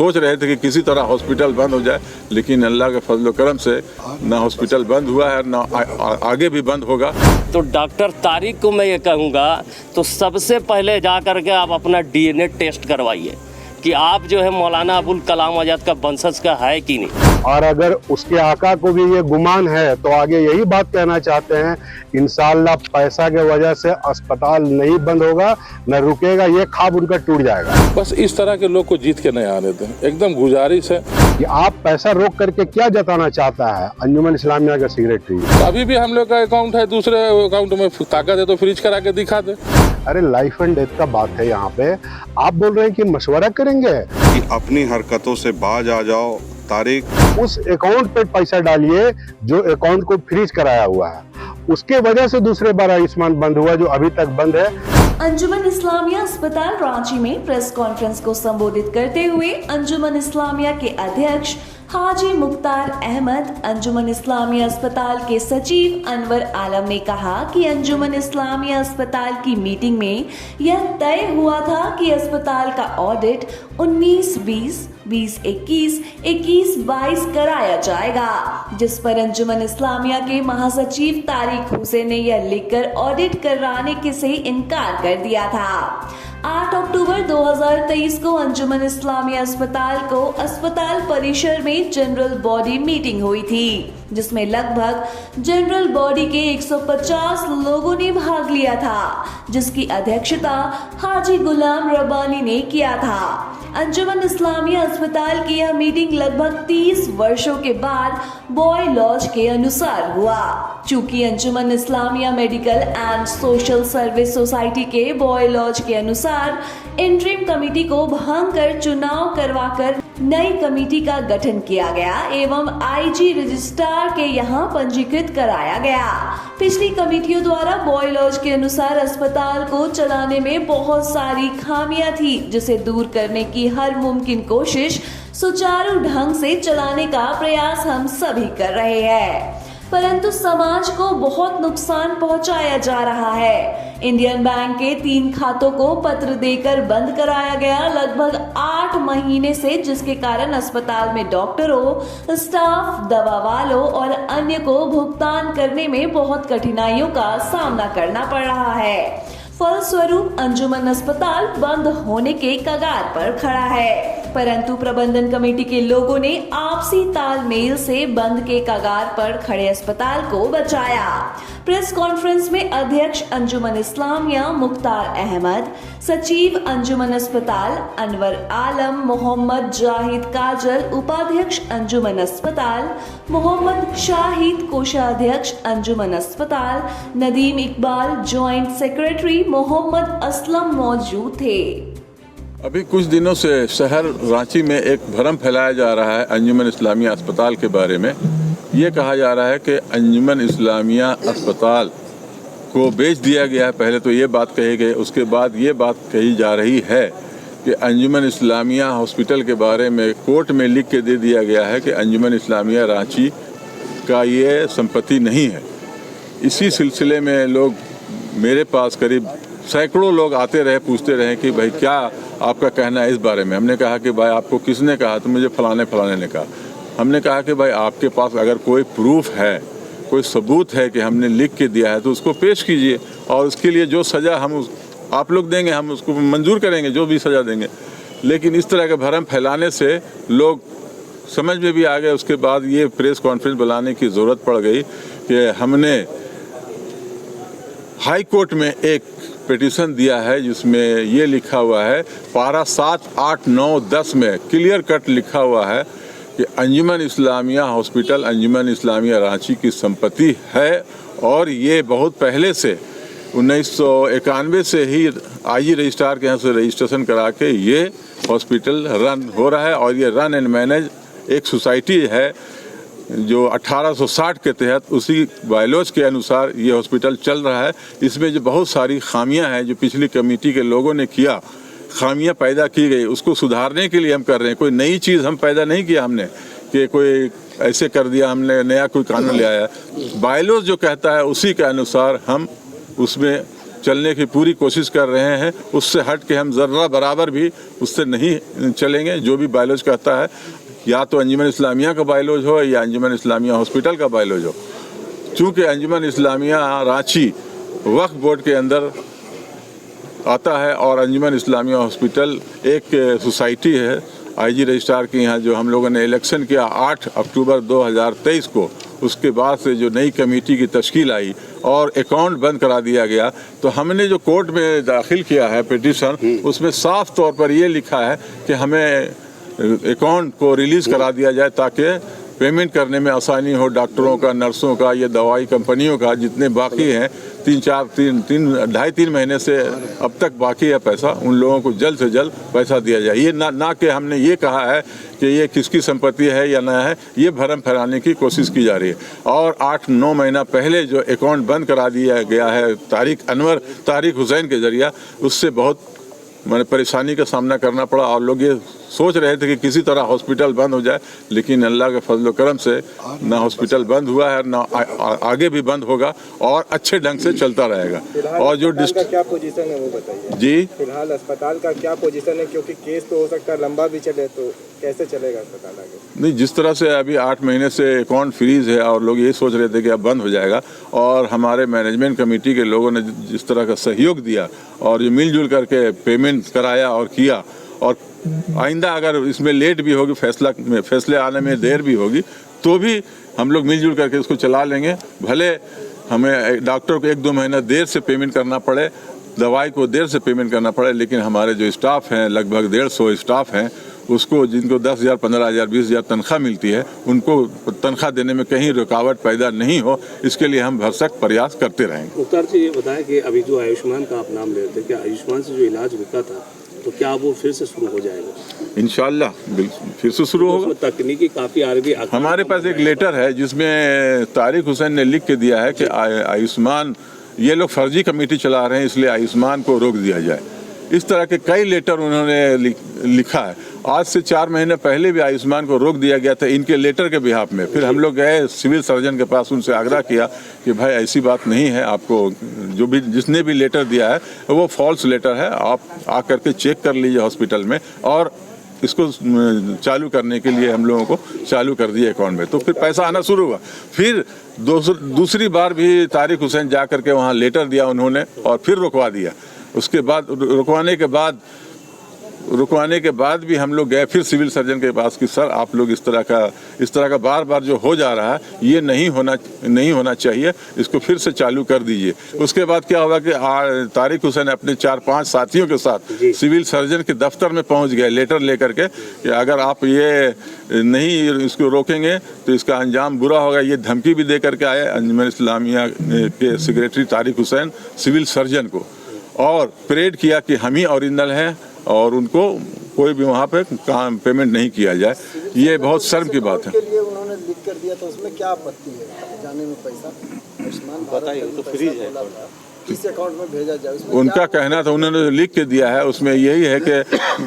सोच रहे थे कि किसी तरह हॉस्पिटल बंद हो जाए, लेकिन अल्लाह के फजल करम से ना हॉस्पिटल बंद हुआ है ना आगे भी बंद होगा। तो डॉक्टर तारिक को मैं ये कहूँगा, तो सबसे पहले जा कर के आप अपना DNA टेस्ट करवाइए कि आप जो है मौलाना अबुल कलाम आज़ाद का वंशज का है कि नहीं। और अगर उसके आका को भी ये गुमान है तो आगे यही बात कहना चाहते हैं, इंशाअल्लाह पैसा के वजह से अस्पताल नहीं बंद होगा, न रुकेगा, ये ख्वाब उनका टूट जाएगा। बस इस तरह के लोग को जीत के नहीं आने दें, एकदम गुजारिश है कि आप पैसा रोक करके क्या जताना चाहता है अंजुमन इस्लामिया का सेक्रेटरी। अभी भी हम लोग का अकाउंट है, दूसरे अकाउंट में ताकत है तो फ्रीज करा के दिखा दे। अरे लाइफ एंड डेथ का बात है यहाँ पे, आप बोल रहे हैं कि मशवरा करेंगे कि अपनी हरकतों से बाज आ जाओ तारिक। उस अकाउंट पे पैसा डालिए जो अकाउंट को फ्रीज कराया हुआ है, उसके वजह से दूसरे बार आयुष्मान बंद हुआ जो अभी तक बंद है। अंजुमन इस्लामिया अस्पताल रांची में प्रेस कॉन्फ्रेंस को संबोधित करते हुए अंजुमन इस्लामिया के अध्यक्ष हाजी मुख्तार अहमद, अंजुमन इस्लामिया अस्पताल के सचिव अनवर आलम ने कहा कि अंजुमन इस्लामिया अस्पताल की मीटिंग में यह तय हुआ था कि अस्पताल का ऑडिट 19-20, 20-21, 21-22 कराया जाएगा, जिस पर अंजुमन इस्लामिया के महासचिव तारिक हुसैन ने यह लिखकर ऑडिट कराने के से इनकार कर दिया था। 8 अक्टूबर 2023 को अंजुमन इस्लामिया अस्पताल परिसर में जनरल बॉडी मीटिंग हुई थी, जिसमें लगभग जनरल बॉडी के 150 लोगों ने भाग लिया था, जिसकी अध्यक्षता हाजी गुलाम रब्बानी ने किया था। अंजुमन इस्लामिया अस्पताल की यह मीटिंग लगभग 30 वर्षों के बाद बॉय लॉज के अनुसार हुआ। चूंकि Anjuman Islamia medical and social service society के बॉय लॉज के अनुसार इंटरिम कमेटी को भंग कर चुनाव करवाकर नई कमेटी का गठन किया गया एवं IG रजिस्ट्रार के यहाँ पंजीकृत कराया गया। पिछली कमेटियों द्वारा बॉय लॉज के अनुसार अस्पताल को चलाने में बहुत सारी खामियां थी, जिसे दूर करने की हर मुमकिन कोशिश सुचारू ढंग से चलाने का प्रयास हम सभी कर रहे हैं, परंतु समाज को बहुत नुकसान पहुंचाया जा रहा है। इंडियन बैंक के 3 खातों को पत्र देकर बंद कराया गया लगभग 8 महीने से, जिसके कारण अस्पताल में डॉक्टरों, स्टाफ, दवा वालों और अन्य को भुगतान करने में बहुत कठिनाइयों का सामना करना पड़ रहा है। फलस्वरूप अंजुमन अस्पताल बंद होने के कगार पर खड़ा है, परंतु प्रबंधन कमेटी के लोगों ने आपसी तालमेल से बंद के कगार पर खड़े अस्पताल को बचाया। प्रेस कॉन्फ्रेंस में अध्यक्ष अंजुमन इस्लामिया मुख्तार अहमद, सचिव अंजुमन अस्पताल अनवर आलम, मोहम्मद जाहिद काजल, उपाध्यक्ष अंजुमन अस्पताल मोहम्मद शाहिद, कोषाध्यक्ष अंजुमन अस्पताल नदीम इकबाल, जॉइंट सेक्रेटरी मोहम्मद असलम मौजूद थे। अभी कुछ दिनों से शहर रांची में एक भ्रम फैलाया जा रहा है अंजुमन इस्लामिया अस्पताल के बारे में। ये कहा जा रहा है कि अंजुमन इस्लामिया अस्पताल को बेच दिया गया है। पहले तो ये बात कही गई, उसके बाद ये बात कही जा रही है कि अंजुमन इस्लामिया हॉस्पिटल के बारे में कोर्ट में लिख के दे दिया गया है कि अंजुमन इस्लामिया रांची का ये संपत्ति नहीं है। इसी सिलसिले में लोग मेरे पास करीब सैकड़ों लोग आते रहे, पूछते रहे कि भाई क्या आपका कहना है इस बारे में। हमने कहा कि भाई आपको किसने कहा? तो मुझे फलाने ने कहा। हमने कहा कि भाई आपके पास अगर कोई प्रूफ है, कोई सबूत है कि हमने लिख के दिया है तो उसको पेश कीजिए, और उसके लिए जो सज़ा आप लोग देंगे हम उसको मंजूर करेंगे, जो भी सज़ा देंगे। लेकिन इस तरह के भरम फैलाने से लोग समझ में भी आ गए। उसके बाद ये प्रेस कॉन्फ्रेंस बुलाने की ज़रूरत पड़ गई कि हमने हाई कोर्ट में एक पिटीशन दिया है जिसमें ये लिखा हुआ है, पारा 7, 8, 9, 10 में क्लियर कट लिखा हुआ है कि अंजुमन इस्लामिया हॉस्पिटल अंजुमन इस्लामिया रांची की संपत्ति है, और ये बहुत पहले से 1991 से ही IG रजिस्ट्रार के यहाँ से रजिस्ट्रेशन करा के ये हॉस्पिटल रन हो रहा है। और ये रन एंड मैनेज एक सोसाइटी है जो 1860 के तहत उसी बायलॉज के अनुसार ये हॉस्पिटल चल रहा है। इसमें जो बहुत सारी खामियां हैं जो पिछली कमेटी के लोगों ने किया, खामियां पैदा की गई, उसको सुधारने के लिए हम कर रहे हैं। कोई नई चीज़ हम पैदा नहीं किया हमने कि कोई ऐसे कर दिया हमने, नया कोई कानून ले आया। बायलॉज जो कहता है उसी के अनुसार हम उसमें चलने की पूरी कोशिश कर रहे हैं। उससे हट के हम ज़र्रा बराबर भी उससे नहीं चलेंगे। जो भी बायलॉज कहता है, या तो अंजुमन इस्लामिया का बायलॉज हो या अंजुमन इस्लामिया हॉस्पिटल का बायलॉज हो। चूँकि अंजुमन इस्लामिया रांची वक्फ बोर्ड के अंदर आता है और अंजुमन इस्लामिया हॉस्पिटल एक सोसाइटी है आईजी रजिस्ट्रार के यहाँ, जो हम लोगों ने इलेक्शन किया 8 अक्टूबर 2023 को। उसके बाद से जो नई कमेटी की तश्कील आई और अकाउंट बंद करा दिया गया, तो हमने जो कोर्ट में दाखिल किया है पिटीशन, उसमें साफ तौर पर ये लिखा है कि हमें अकाउंट को रिलीज़ करा दिया जाए ताकि पेमेंट करने में आसानी हो। डॉक्टरों का, नर्सों का, ये दवाई कंपनियों का जितने बाकी हैं 2.5-3 महीने से अब तक बाकी है पैसा, उन लोगों को जल्द से जल्द पैसा दिया जाए। ये ना कि हमने ये कहा है कि ये किसकी संपत्ति है या ना है, ये भरम फैलाने की कोशिश की जा रही है। और 8-9 महीना पहले जो अकाउंट बंद करा दिया गया है तारिक हुसैन के जरिए, उससे बहुत मैंने परेशानी का सामना करना पड़ा। और लोग ये सोच रहे थे कि किसी तरह हॉस्पिटल बंद हो जाए, लेकिन अल्लाह के फजल करम से ना हॉस्पिटल बंद हुआ है, ना आगे भी बंद होगा और अच्छे ढंग से चलता रहेगा। और जो का क्या पोजीशन है वो बताइए जी, फिलहाल अस्पताल का क्या पोजीशन है, क्योंकि केस तो हो सकता है लंबा भी चले, तो कैसे चलेगा अस्पताल आगे? नहीं, जिस तरह से अभी 8 महीने से अकाउंट फ्रीज है और लोग ये सोच रहे थे कि अब बंद हो जाएगा, और हमारे मैनेजमेंट कमेटी के लोगों ने जिस तरह का सहयोग दिया और जो मिलजुल करके पेमेंट कराया और किया, और आइंदा अगर इसमें लेट भी होगी, फैसले आने में देर भी होगी, तो भी हम लोग मिलजुल करके इसको चला लेंगे। भले हमें डॉक्टर को 1-2 महीना देर से पेमेंट करना पड़े, दवाई को देर से पेमेंट करना पड़े, लेकिन हमारे जो स्टाफ हैं, लगभग 150 स्टाफ हैं, उसको जिनको 10,000, 15,000, 20,000 तनख्वाह मिलती है, उनको तनख्वाह देने में कहीं रुकावट पैदा नहीं हो, इसके लिए हम भरसक प्रयास करते रहेंगे। मुख्तार जी, ये बताएं कि अभी जो आयुष्मान का आप नाम ले रहे थे, क्या आयुष्मान से जो इलाज रुका था, तो क्या वो फिर से शुरू हो जाएगा? इंशाल्लाह फिर से शुरू होगा। तकनीकी काफ़ी आ रही है। हमारे पास एक लेटर है जिसमें तारिक हुसैन ने लिख के दिया है कि आयुष्मान, ये लोग फर्जी कमेटी चला रहे हैं, इसलिए आयुष्मान को रोक दिया जाए। इस तरह के कई लेटर उन्होंने लिखा है। आज से 4 महीने पहले भी आयुष्मान को रोक दिया गया था इनके लेटर के बिहाफ में। फिर हम लोग गए सिविल सर्जन के पास, उनसे आग्रह किया कि भाई ऐसी बात नहीं है, आपको जो भी जिसने भी लेटर दिया है वो फॉल्स लेटर है, आप आकर के चेक कर लीजिए हॉस्पिटल में, और इसको चालू करने के लिए हम लोगों को चालू कर दिए अकाउंट में। तो फिर पैसा आना शुरू हुआ। फिर दूसरी बार भी तारिक हुसैन जा करके वहाँ लेटर दिया उन्होंने, और फिर रुकवा दिया। उसके बाद रुकवाने के बाद भी हम लोग गए फिर सिविल सर्जन के पास कि सर, आप लोग इस तरह का बार बार जो हो जा रहा है, ये नहीं होना चाहिए, इसको फिर से चालू कर दीजिए। उसके बाद क्या हुआ कि तारिक हुसैन अपने 4-5 साथियों के साथ सिविल सर्जन के दफ्तर में पहुंच गए लेटर लेकर के कि अगर आप ये नहीं इसको रोकेंगे तो इसका अंजाम बुरा होगा। ये धमकी भी दे करके आए अंजुमन इस्लामिया के secretary Tariq Hussain civil surgeon को, और परेड किया कि हम ही ओरिजिनल हैं और उनको कोई भी वहाँ पे काम पेमेंट नहीं किया जाए। ये बहुत शर्म की बात है। के लिए उन्होंने लिख कर दिया, तो उसमें क्या आपत्ति है? जाने में पैसा आयुष्मान बताइए, तो फ्रीज है, किस अकाउंट में भेजा जाए? उनका कहना था, उन्होंने लिख के दिया है, उसमें यही है कि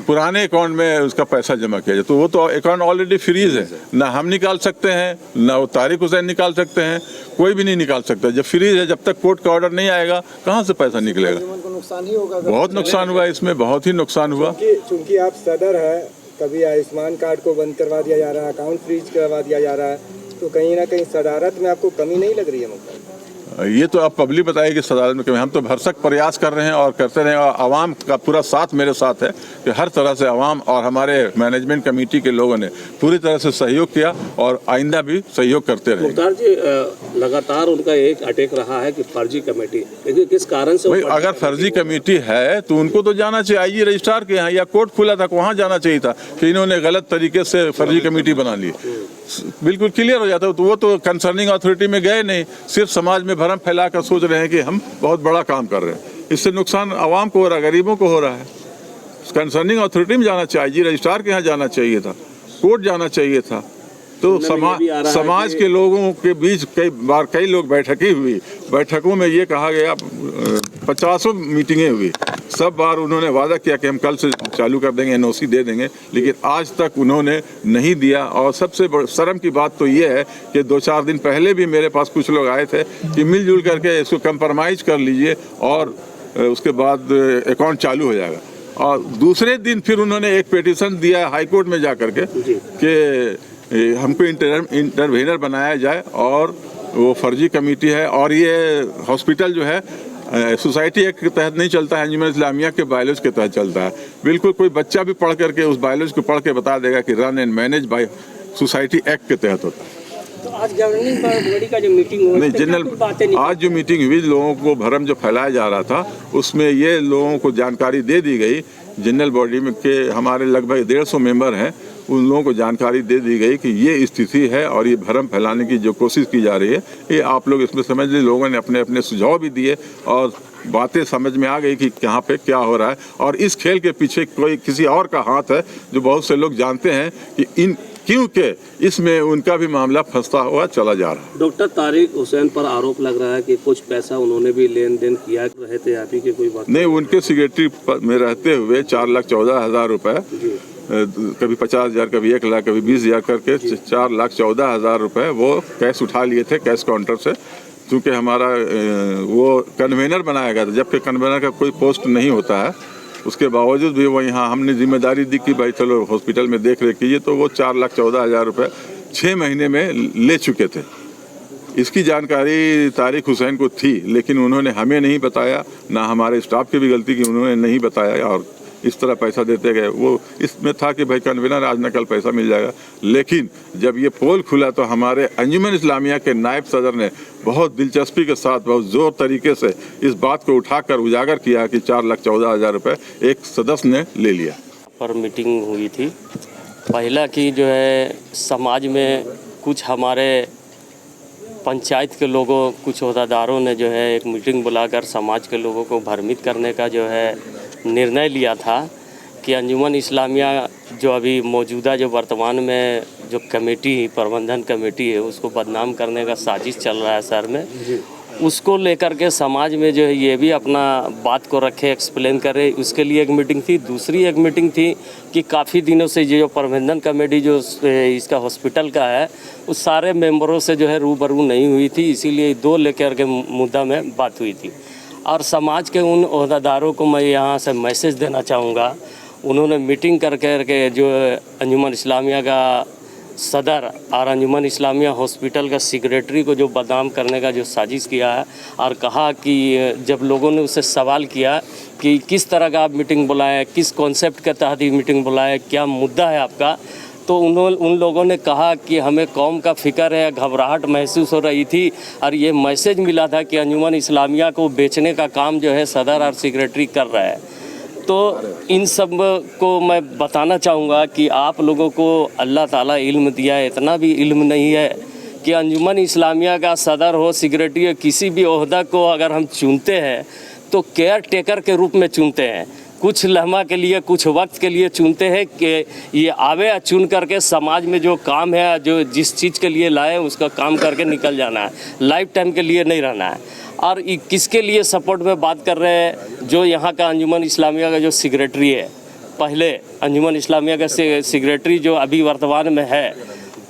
पुराने अकाउंट में उसका पैसा जमा किया जाए। तो वो तो अकाउंट ऑलरेडी फ्रीज है, ना हम निकाल सकते हैं, ना वो तारिक हुसैन निकाल सकते हैं, कोई भी नहीं निकाल सकता। जब फ्रीज है, जब तक कोर्ट का ऑर्डर नहीं आएगा, कहाँ से पैसा निकलेगा? नुकसान ही होगा। बहुत नुकसान हुआ इसमें, बहुत ही नुकसान हुआ। चूंकि आप सदर है, कभी आयुष्मान कार्ड को बंद करवा दिया जा रहा है, अकाउंट फ्रीज करवा दिया जा रहा है, तो कहीं ना कहीं सदारत में आपको कमी नहीं लग रही है? मुख्तार, ये तो आप पब्लिक बताइए कि सदारत में कमी। हम तो भरसक प्रयास कर रहे हैं और करते रहे, और आवाम का पूरा साथ मेरे साथ है कि हर तरह से आवाम और हमारे मैनेजमेंट कमेटी के लोगों ने पूरी तरह से सहयोग किया और आइंदा भी सहयोग करते रहे। मुख्तार जी, लगातार उनका एक अटैक रहा है कि फर्जी कमेटी, लेकिन किस कारण से? अगर फर्जी कमेटी है तो उनको तो जाना चाहिए आईजी रजिस्ट्रार के यहाँ, या कोर्ट खुला था, वहाँ जाना चाहिए था कि इन्होंने गलत तरीके से फर्जी कमेटी बना ली। बिल्कुल क्लियर हो जाता है। तो वो तो कंसर्निंग अथॉरिटी में गए नहीं, सिर्फ समाज में भरम फैला कर सोच रहे हैं कि हम बहुत बड़ा काम कर रहे हैं। इससे नुकसान आवाम को हो रहा है, गरीबों को हो रहा है। कंसर्निंग अथॉरिटी में जाना चाहिए, आईजी रजिस्ट्रार के यहाँ जाना चाहिए था, कोर्ट जाना चाहिए था। तो समाज के लोगों के बीच कई लोग बैठकों में ये कहा गया, 50 मीटिंगें हुई, सब बार उन्होंने वादा किया कि हम कल से चालू कर देंगे, एनओसी दे देंगे, लेकिन आज तक उन्होंने नहीं दिया। और सबसे शर्म की बात तो ये है कि 2-4 दिन पहले भी मेरे पास कुछ लोग आए थे कि मिलजुल करके इसको कंप्रोमाइज़ कर लीजिए और उसके बाद अकाउंट चालू हो जाएगा। और दूसरे दिन फिर उन्होंने एक पिटीशन दिया हाई कोर्ट में जा करके कि हमको इंटरवेनर बनाया जाए और वो फर्जी कमेटी है और ये हॉस्पिटल जो है सोसाइटी एक्ट के तहत नहीं चलता है, अंजुमन इस्लामिया के बायोलॉजी के तहत चलता है। बिल्कुल कोई बच्चा भी पढ़ करके उस बायोलॉजी को पढ़ के बता देगा कि run and manage by society act के तहत होता है। तो आज गवर्निंग बॉडी का जो मीटिंग हुआ, नहीं जनरल आज जो मीटिंग हुई, लोगों को भरम जो फैलाया जा रहा था उसमें ये लोगों को जानकारी दे दी गई। जनरल बॉडी में के हमारे लगभग 150 मेंबर हैं, उन लोगों को जानकारी दे दी गई कि ये स्थिति है और ये भरम फैलाने की जो कोशिश की जा रही है ये आप लोग इसमें समझ लीजिए। लोगों ने अपने अपने सुझाव भी दिए और बातें समझ में आ गई कि कहाँ पे क्या हो रहा है और इस खेल के पीछे कोई किसी और का हाथ है जो बहुत से लोग जानते हैं कि क्योंकि इसमें उनका भी मामला फंसता हुआ चला जा रहा है। डॉक्टर तारिक हुसैन पर आरोप लग रहा है कि कुछ पैसा उन्होंने भी लेन देन किया, रहे थे आप ही के कोई बात नहीं। उनके सेक्रेटरी में रहते हुए 4,14,000 रुपये, कभी 50,000, कभी 1 लाख, कभी 20,000 करके 4,14,000 रुपये वो कैश उठा लिए थे कैश काउंटर से। क्योंकि हमारा वो कन्वेनर बनाया गया था, जबकि कन्वेनर का कोई पोस्ट नहीं होता है, उसके बावजूद भी वो यहाँ हमने जिम्मेदारी दी कि भाई चलो हॉस्पिटल में देख रेख कीजिए, तो वो 4,14,000 रुपये 6 महीने में ले चुके थे। इसकी जानकारी तारिक हुसैन को थी, लेकिन उन्होंने हमें नहीं बताया, ना हमारे स्टाफ की भी गलती कि उन्होंने नहीं बताया और इस तरह पैसा देते गए। वो इसमें था कि भाई कन्वेनर आज न कल पैसा मिल जाएगा, लेकिन जब ये पोल खुला तो हमारे अंजुमन इस्लामिया के नायब सदर ने बहुत दिलचस्पी के साथ बहुत ज़ोर तरीके से इस बात को उठाकर उजागर किया कि 4,14,000 रुपये एक सदस्य ने ले लिया। पर मीटिंग हुई थी पहला कि जो है समाज में कुछ हमारे पंचायत के लोगों, कुछ ओहदेदारों ने जो है एक मीटिंग बुलाकर समाज के लोगों को भ्रमित करने का जो है निर्णय लिया था कि अंजुमन इस्लामिया जो अभी मौजूदा जो वर्तमान में जो कमेटी प्रबंधन कमेटी है उसको बदनाम करने का साजिश चल रहा है शहर में, उसको लेकर के समाज में जो है ये भी अपना बात को रखे, एक्सप्लेन करे। उसके लिए एक मीटिंग थी। दूसरी एक मीटिंग थी कि काफ़ी दिनों से जो प्रबंधन कमेटी जो इसका हॉस्पिटल का है उस सारे मेंबरों से जो है रूबरू नहीं हुई थी, इसीलिए 2 लेकर के मुद्दा में बात हुई थी। और समाज के उन ओहदेदारों को मैं यहाँ से मैसेज देना चाहूँगा, उन्होंने मीटिंग करके जो अंजुमन इस्लामिया का सदर और अंजुमन इस्लामिया हॉस्पिटल का सेक्रेटरी को जो बदनाम करने का जो साजिश किया है, और कहा कि जब लोगों ने उससे सवाल किया कि किस तरह का आप मीटिंग बुलाएं, किस कॉन्सेप्ट के तहत ये मीटिंग बुलाएं, क्या मुद्दा है आपका, तो उन लोगों ने कहा कि हमें कौम का फ़िक्र है, घबराहट महसूस हो रही थी और ये मैसेज मिला था कि अंजुमन इस्लामिया को बेचने का काम जो है सदर और सेक्रेटरी कर रहा है। तो इन सब को मैं बताना चाहूँगा कि आप लोगों को अल्लाह ताला इल्म दिया है, इतना भी इल्म नहीं है कि अंजुमन इस्लामिया का सदर हो, सेक्रेटरी हो, किसी भी ओहदा को अगर हम चुनते हैं तो केयर टेकर के रूप में चुनते हैं। कुछ लम्हा के लिए, कुछ वक्त के लिए चुनते हैं कि ये आवे, चुन करके समाज में जो काम है, जो जिस चीज़ के लिए लाए उसका काम करके निकल जाना है, लाइफ टाइम के लिए नहीं रहना है। और किसके लिए सपोर्ट में बात कर रहे हैं, जो यहाँ का अंजुमन इस्लामिया का जो सेक्रेटरी है, पहले अंजुमन इस्लामिया का सेक्रेटरी जो अभी वर्तमान में है,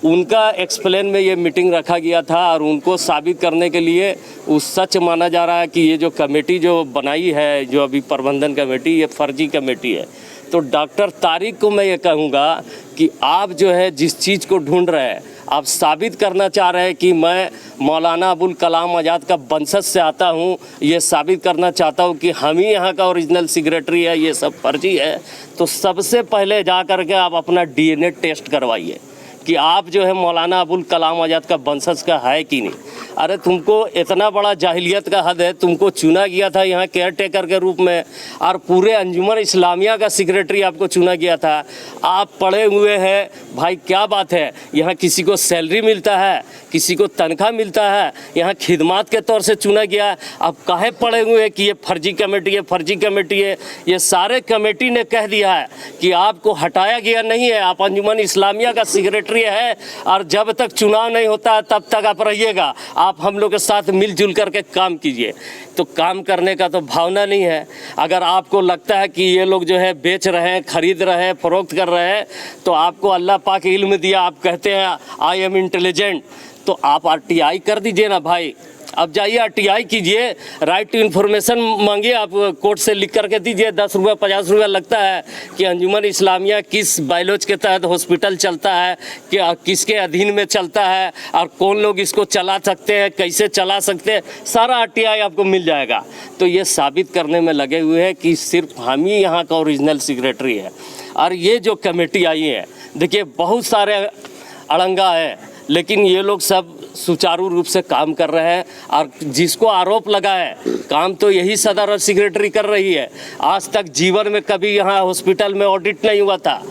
उनका एक्सप्लेन में ये मीटिंग रखा गया था और उनको साबित करने के लिए उस सच माना जा रहा है कि ये जो कमेटी जो बनाई है, जो अभी प्रबंधन कमेटी, ये फर्जी कमेटी है। तो डॉक्टर तारिक को मैं ये कहूँगा कि आप जो है जिस चीज़ को ढूंढ रहे हैं, आप साबित करना चाह रहे हैं कि मैं मौलाना अबुल कलाम आज़ाद का वंशज से आता हूँ, ये साबित करना चाहता हूँ कि हम ही यहाँ का ओरिजिनल सेक्रेटरी है, ये सब फर्जी है, तो सबसे पहले जा कर के आप अपना DNA टेस्ट करवाइए कि आप जो है मौलाना अबुल कलाम आज़ाद का वंशज का है कि नहीं। अरे तुमको इतना बड़ा जाहिलियत का हद है, तुमको चुना गया था यहाँ केयर टेकर के रूप में और पूरे अंजुमन इस्लामिया का सेक्रेटरी आपको चुना गया था। आप पढ़े हुए हैं भाई, क्या बात है, यहाँ किसी को सैलरी मिलता है, किसी को तनख्वाह मिलता है, यहाँ खिदमात के तौर से चुना गया। अब काहे पढ़े हुए हैं कि ये फर्जी कमेटी है, फर्जी कमेटी है। ये सारे कमेटी ने कह दिया है कि आपको हटाया गया नहीं है, आप अंजुमन इस्लामिया का सेक्रेटरी है और जब तक चुनाव नहीं होता है तब तक आप रहिएगा, आप हम लोग के साथ मिलजुल करके काम कीजिए। तो काम करने का तो भावना नहीं है। अगर आपको लगता है कि ये लोग जो है बेच रहे हैं, खरीद रहे हैं, फरोख्त कर रहे हैं, तो आपको अल्लाह पाक इल्म दिया, आप कहते हैं आई एम इंटेलिजेंट, तो आप RTI कर दीजिए ना भाई। अब जाइए RTI कीजिए, राइट टू इन्फॉर्मेशन मांगिए, आप कोर्ट से लिख करके दीजिए, 10 रुपये 50 रुपये लगता है कि अंजुमन इस्लामिया किस बायोलॉज के तहत हॉस्पिटल चलता है, कि किसके अधीन में चलता है और कौन लोग इसको चला सकते हैं, कैसे चला सकते हैं, सारा RTI आपको मिल जाएगा। तो ये साबित करने में लगे हुए हैं कि सिर्फ हम ही यहाँ का ओरिजिनल सेक्रेटरी है। और ये जो कमेटी आई है, देखिए बहुत सारे अड़ंगा है, लेकिन ये लोग सब सुचारू रूप से काम कर रहे हैं। और जिसको आरोप लगा है, काम तो यही सदर और सेक्रेटरी कर रही है। आज तक जीवन में कभी यहाँ हॉस्पिटल में ऑडिट नहीं हुआ था,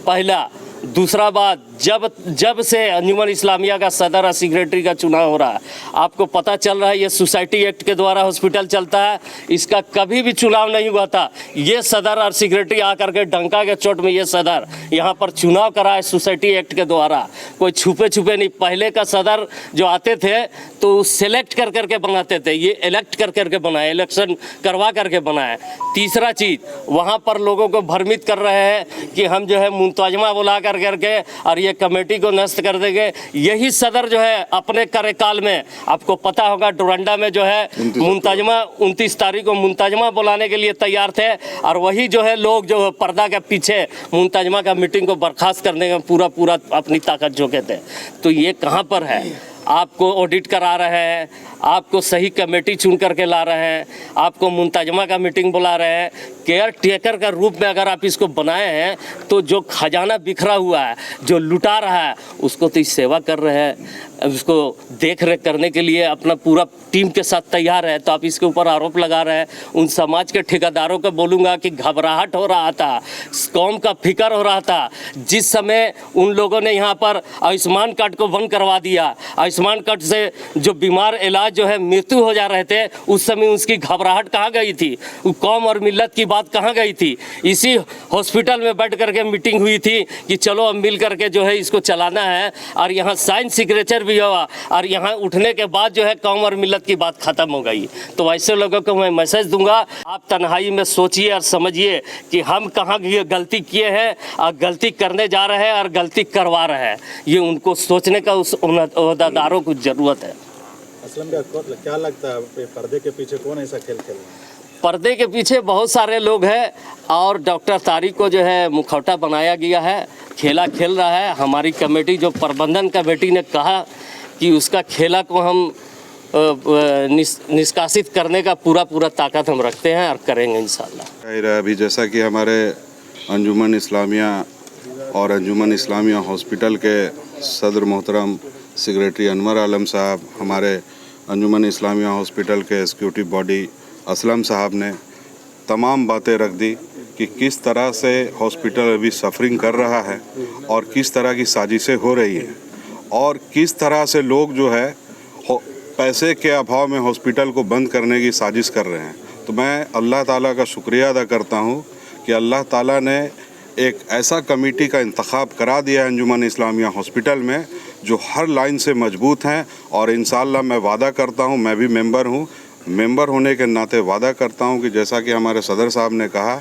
पहला। दूसरा बात, जब से अंजुमन इस्लामिया का सदर और सेक्रेटरी का चुनाव हो रहा है, आपको पता चल रहा है ये सोसाइटी एक्ट के द्वारा हॉस्पिटल चलता है, इसका कभी भी चुनाव नहीं हुआ था। ये सदर और सेक्रेटरी आकर के डंका के चोट में ये सदर यहाँ पर चुनाव करा है सोसाइटी एक्ट के द्वारा, कोई छुपे छुपे नहीं। पहले का सदर जो आते थे तो सेलेक्ट कर करके बनाते थे, ये इलेक्ट कर करके बनाए, इलेक्शन करवा करके बनाए। तीसरा चीज़, वहाँ पर लोगों को भ्रमित कर रहे हैं कि हम जो है मुंतजमा बुला करके और ये कमेटी को नष्ट कर देंगे। यही सदर जो है अपने कार्यकाल में, आपको पता होगा, डोरंडा में जो है मुंतजमा 29 तारीख को मुंतजमा बुलाने के लिए तैयार थे, और वही जो है लोग जो पर्दा के पीछे मुंतजमा का मीटिंग को बर्खास्त करने का पूरा अपनी ताकत झोंके थे। तो ये कहाँ पर है? आपको ऑडिट करा रहे हैं, आपको सही कमेटी चुन करके ला रहे हैं, आपको मुंतजमा का मीटिंग बुला रहे हैं। केयर टेकर का रूप में अगर आप इसको बनाए हैं, तो जो खजाना बिखरा हुआ है, जो लुटा रहा है, उसको तो इस सेवा कर रहे हैं, उसको देख रेख करने के लिए अपना पूरा टीम के साथ तैयार है। तो आप इसके ऊपर आरोप लगा रहे हैं। उन समाज के ठेकेदारों को बोलूँगा कि घबराहट हो रहा था, कौम का फिक्र हो रहा था। जिस समय उन लोगों ने यहाँ पर आयुष्मान कार्ड को बंद करवा दिया, आयुष्मान कार्ड से जो बीमार इलाज जो है मृत्यु हो जा रहे थे, उस समय उसकी घबराहट कहाँ गई थी? कौम और मिल्लत की बात कहाँ गई थी? इसी हॉस्पिटल में बैठ करके मीटिंग हुई थी कि चलो अब मिल करके जो है इसको चलाना है, और यहाँ साइन सिग्नेचर भी हुआ, और यहाँ उठने के बाद जो है कौम और मिल्लत की बात खत्म हो गई। तो ऐसे लोगों को मैं मैसेज दूंगा, आप तन्हाई में सोचिए और समझिए कि हम कहाँ गलती किए हैं और गलती करने जा रहे हैं और गलती करवा रहे हैं। ये उनको सोचने का उस ओहदेदारों को ज़रूरत है। असलम क्या लगता है पर्दे के पीछे कौन ऐसा खेल खेल रहा है? पर्दे के पीछे बहुत सारे लोग हैं, और डॉक्टर तारिक को जो है मुखौटा बनाया गया है, खेला खेल रहा है। हमारी कमेटी जो प्रबंधन कमेटी ने कहा कि उसका खेला को हम निष्कासित करने का पूरा ताकत हम रखते हैं और करेंगे इंशाल्लाह। अभी जैसा कि हमारे अंजुमन इस्लामिया और अंजुमन इस्लामिया हॉस्पिटल के सदर मोहतरम सेक्रेटरी अनवर आलम साहब, हमारे अंजुमन इस्लामिया हॉस्पिटल के एग्जीक्यूटिव बॉडी असलम साहब ने तमाम बातें रख दी कि किस तरह से हॉस्पिटल अभी सफरिंग कर रहा है और किस तरह की साजिशें हो रही हैं, और किस तरह से लोग जो है पैसे के अभाव में हॉस्पिटल को बंद करने की साजिश कर रहे हैं। तो मैं अल्लाह ताला का शुक्रिया अदा करता हूँ कि अल्लाह ताला ने एक ऐसा कमेटी का इंतखाब करा दिया है अंजुमन इस्लामिया हॉस्पिटल में, जो हर लाइन से मजबूत हैं। और इंशाअल्लाह मैं वादा करता हूँ, मैं भी मेंबर हूँ, मेंबर होने के नाते वादा करता हूँ कि जैसा कि हमारे सदर साहब ने कहा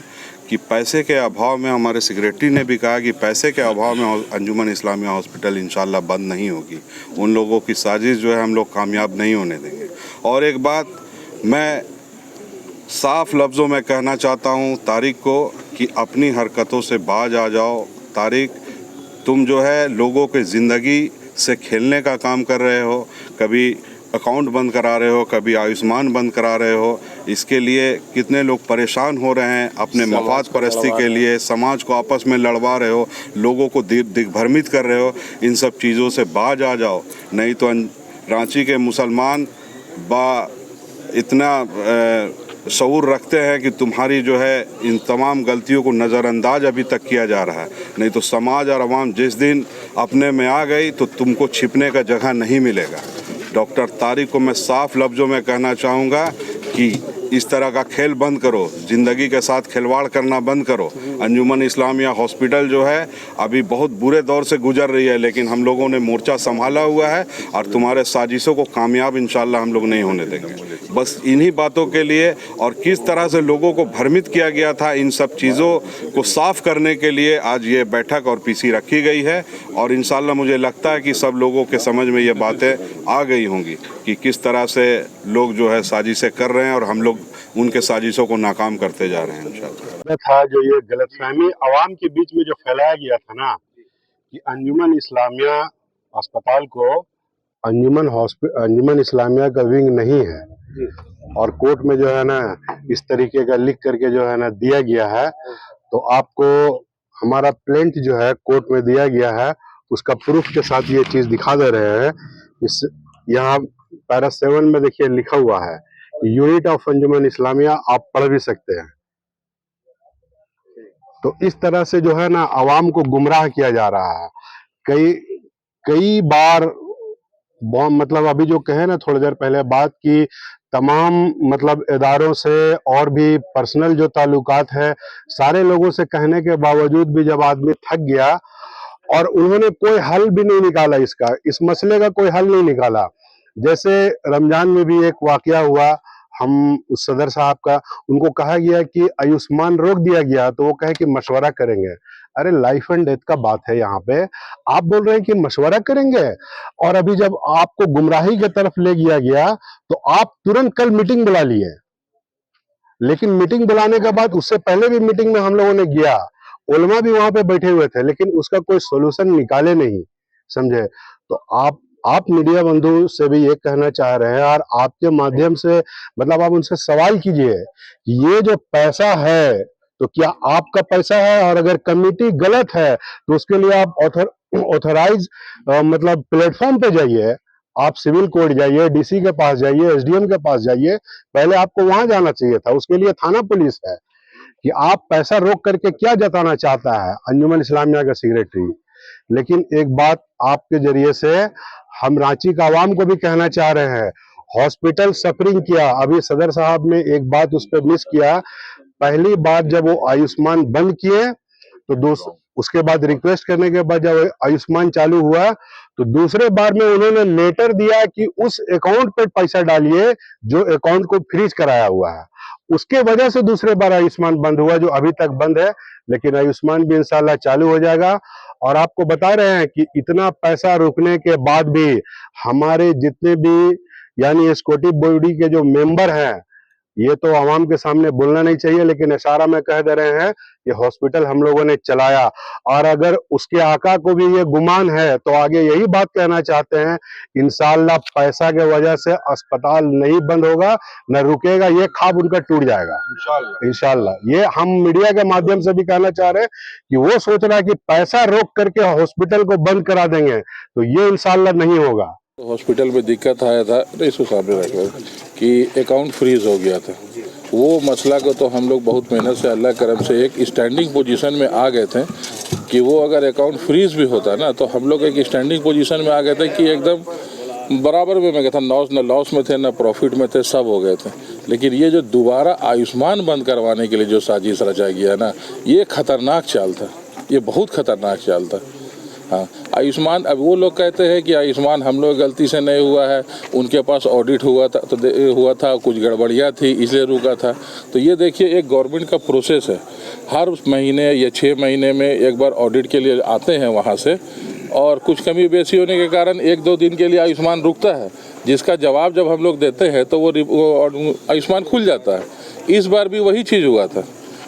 कि पैसे के अभाव में, हमारे सेक्रेटरी ने भी कहा कि पैसे के अभाव में अंजुमन इस्लामिया हॉस्पिटल इंशाअल्लाह बंद नहीं होगी। उन लोगों की साजिश जो है हम लोग कामयाब नहीं होने देंगे। और एक बात मैं साफ लफ्ज़ों में कहना चाहता हूँ तारिक को कि अपनी हरकतों से बाज आ जाओ। तारिक, तुम जो है लोगों के ज़िंदगी से खेलने का काम कर रहे हो, कभी अकाउंट बंद करा रहे हो, कभी आयुष्मान बंद करा रहे हो। इसके लिए कितने लोग परेशान हो रहे हैं, अपने मफाद परस्ती के लिए समाज को आपस में लड़वा रहे हो, लोगों को दिग्भ्रमित कर रहे हो। इन सब चीज़ों से बाज आ जाओ, नहीं तो रांची के मुसलमान इतना शऊर रखते हैं कि तुम्हारी जो है इन तमाम गलतियों को नज़रअंदाज अभी तक किया जा रहा है। नहीं तो समाज और आवाम जिस दिन अपने में आ गई तो तुमको छिपने का जगह नहीं मिलेगा। डॉक्टर तारिक को मैं साफ लफ्ज़ों में कहना चाहूँगा कि इस तरह का खेल बंद करो, ज़िंदगी के साथ खिलवाड़ करना बंद करो। अंजुमन इस्लामिया हॉस्पिटल जो है अभी बहुत बुरे दौर से गुजर रही है, लेकिन हम लोगों ने मोर्चा संभाला हुआ है और तुम्हारे साजिशों को कामयाब इंशाअल्लाह हम लोग नहीं होने देंगे। बस इन्हीं बातों के लिए और किस तरह से लोगों को भ्रमित किया गया था, इन सब चीज़ों को साफ करने के लिए आज ये बैठक और पीसी रखी गई है। और इंशाल्लाह मुझे लगता है कि सब लोगों के समझ में ये बातें आ गई होंगी कि किस तरह से लोग जो है साजिशें कर रहे हैं और हम लोग उनके साजिशों को नाकाम करते जा रहे हैं इंशाल्लाह। था जो ये गलतफहमी आवाम के बीच में जो फैलाया गया था ना कि अंजुमन इस्लामिया अस्पताल को अंजुमन इस्लामिया का विंग नहीं है और कोर्ट में जो है ना इस तरीके का लिख करके जो है ना दिया गया है, तो आपको हमारा प्लेंट जो है कोर्ट में दिया गया है उसका प्रूफ के साथ ये चीज दिखा दे रहे हैं। इस यहाँ पैरा 7 में देखिए लिखा हुआ है यूनिट ऑफ अंजुमन इस्लामिया, आप पढ़ भी सकते हैं। तो इस तरह से जो है ना आवाम को गुमराह किया जा रहा है। कई बार मतलब अभी जो कहे ना थोड़ी देर पहले बात की, तमाम मतलब इदारों से और भी पर्सनल जो ताल्लुकात है सारे लोगों से कहने के बावजूद भी जब आदमी थक गया और उन्होंने कोई हल भी नहीं निकाला, इस मसले का कोई हल नहीं निकाला। जैसे रमजान में भी एक वाकया हुआ, हम उस सदर साहब का उनको कहा गया कि आयुष्मान रोक दिया गया तो वो कहे कि मशवरा करेंगे। अरे लाइफ एंड डेथ का बात है यहाँ पे, आप बोल रहे हैं कि मशवरा करेंगे। और अभी जब आपको गुमराही की तरफ ले गया गया तो आप तुरंत कल मीटिंग बुला लिए, लेकिन मीटिंग बुलाने के बाद उससे पहले भी मीटिंग में हम लोगों ने गया, उलमा भी वहां पे बैठे हुए थे, लेकिन उसका कोई सोल्यूशन निकाले नहीं, समझे। तो आप मीडिया बंधु से भी ये कहना चाह रहे हैं और आपके माध्यम से मतलब आप उनसे सवाल कीजिए, ये जो पैसा है तो क्या आपका पैसा है, और अगर कमेटी गलत है तो उसके लिए आप ऑथराइज मतलब प्लेटफॉर्म पे जाइए, आप सिविल कोर्ट जाइए, डीसी के पास जाइए, एसडीएम के पास जाइए, पहले आपको वहां जाना चाहिए था, उसके लिए थाना पुलिस है। कि आप पैसा रोक करके क्या जताना चाहता है अंजुमन इस्लामिया का सेक्रेटरी। लेकिन एक बात आपके जरिए से हम रांची का आवाम को भी कहना चाह रहे हैं, हॉस्पिटल सफरिंग किया, अभी सदर साहब ने एक बात उस पर मिस किया। पहली बार जब वो आयुष्मान बंद किए तो उसके बाद रिक्वेस्ट करने के बाद जब आयुष्मान चालू हुआ तो दूसरे बार में उन्होंने लेटर दिया कि उस अकाउंट पे पैसा डालिए जो अकाउंट को फ्रीज कराया हुआ है। उसके वजह से दूसरे बार आयुष्मान बंद हुआ, जो अभी तक बंद है, लेकिन आयुष्मान भी इंशाल्लाह चालू हो जाएगा। और आपको बता रहे हैं कि इतना पैसा रुकने के बाद भी हमारे जितने भी यानी एक्जीक्यूटिव बॉडी के जो मेंबर हैं, ये तो आवाम के सामने बोलना नहीं चाहिए, लेकिन इशारा में कह दे रहे हैं कि हॉस्पिटल हम लोगों ने चलाया। और अगर उसके आका को भी ये गुमान है तो आगे यही बात कहना चाहते हैं, इंशाल्लाह पैसा के वजह से अस्पताल नहीं बंद होगा, न रुकेगा, ये ख्वाब उनका टूट जाएगा इंशाल्लाह। ये हम मीडिया के माध्यम से भी कहना चाह रहे हैं कि वो सोच रहा है कि पैसा रोक करके हॉस्पिटल को बंद करा देंगे, तो ये इंशाल्लाह नहीं होगा। हॉस्पिटल में दिक्कत आया था इसको सामने रखो कि अकाउंट फ्रीज हो गया था, वो मसला को तो हम लोग बहुत मेहनत से अल्लाह करम से एक स्टैंडिंग पोजीशन में आ गए थे कि वो अगर अकाउंट फ्रीज भी होता ना तो हम लोग एक स्टैंडिंग पोजीशन में आ गए थे कि एकदम बराबर में मैं कहता न लॉस में थे न प्रॉफिट में थे, सब हो गए थे। लेकिन ये जो दोबारा आयुष्मान बंद करवाने के लिए जो साजिश रचा गया ना, ये खतरनाक चाल था, ये बहुत खतरनाक चाल था। हाँ, आयुष्मान, अब वो लोग कहते हैं कि आयुष्मान हम लोग गलती से नहीं हुआ है, उनके पास ऑडिट हुआ था कुछ गड़बड़ियाँ थी इसलिए रुका था। तो ये देखिए एक गवर्नमेंट का प्रोसेस है, हर महीने या 6 महीने में एक बार ऑडिट के लिए आते हैं वहाँ से, और कुछ कमी बेसी होने के कारण 1-2 दिन के लिए आयुष्मान रुकता है, जिसका जवाब जब हम लोग देते हैं तो वो आयुष्मान खुल जाता है। इस बार भी वही चीज़ हुआ था,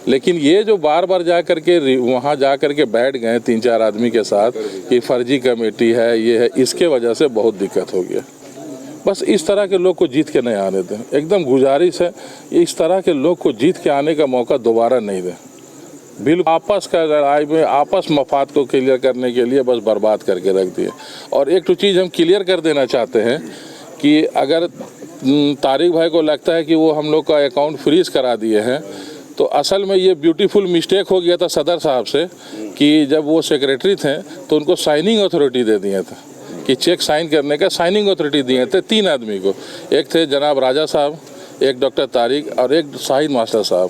लेकिन ये जो बार बार जा करके वहाँ जा करके बैठ गए 3-4 आदमी के साथ कि फर्जी कमेटी है, ये है, इसके वजह से बहुत दिक्कत हो गया। बस इस तरह के लोग को जीत के नहीं आने दें, एकदम गुजारिश है, इस तरह के लोग को जीत के आने का मौका दोबारा नहीं दें। बिल्कुल आपस का लड़ाई में आपस मफाद को क्लियर करने के लिए बस बर्बाद करके रख दिए। और एक तो चीज़ हम क्लियर कर देना चाहते हैं कि अगर तारिक भाई को लगता है कि वो हम लोग का अकाउंट फ्रीज करा दिए हैं, तो असल में ये ब्यूटीफुल मिस्टेक हो गया था सदर साहब से कि जब वो सेक्रेटरी थे तो उनको साइनिंग अथॉरिटी दे दिया था कि चेक साइन करने का साइनिंग अथॉरिटी दिए थे 3 आदमी को, एक थे जनाब राजा साहब, एक डॉक्टर तारिक और एक शाहिद मास्टर साहब।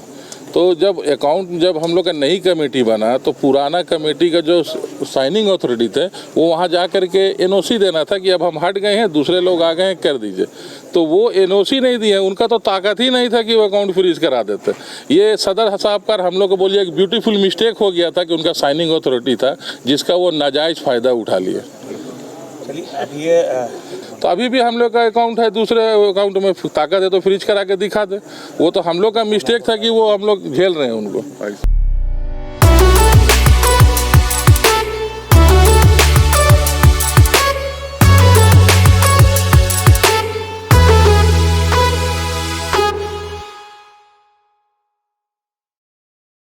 तो जब हम लोग का नई कमेटी बना तो पुराना कमेटी का जो साइनिंग अथॉरिटी थे वो वहाँ जा कर के एनओसी देना था कि अब हम हट गए हैं, दूसरे लोग आ गए हैं, कर दीजिए। तो वो एनओसी नहीं दिए, उनका तो ताकत ही नहीं था कि वो अकाउंट फ्रीज करा देते। ये सदर साहब का हम लोग को बोलिए एक ब्यूटीफुल मिस्टेक हो गया था कि उनका साइनिंग अथॉरिटी था जिसका वो नाजायज़ फ़ायदा उठा लिए। तो अभी भी हम लोग का अकाउंट है, दूसरे अकाउंट में ताकत है तो फ्रीज करा के दिखा दे। वो तो हम लोग का मिस्टेक था कि वो हम लोग झेल रहे हैं उनको।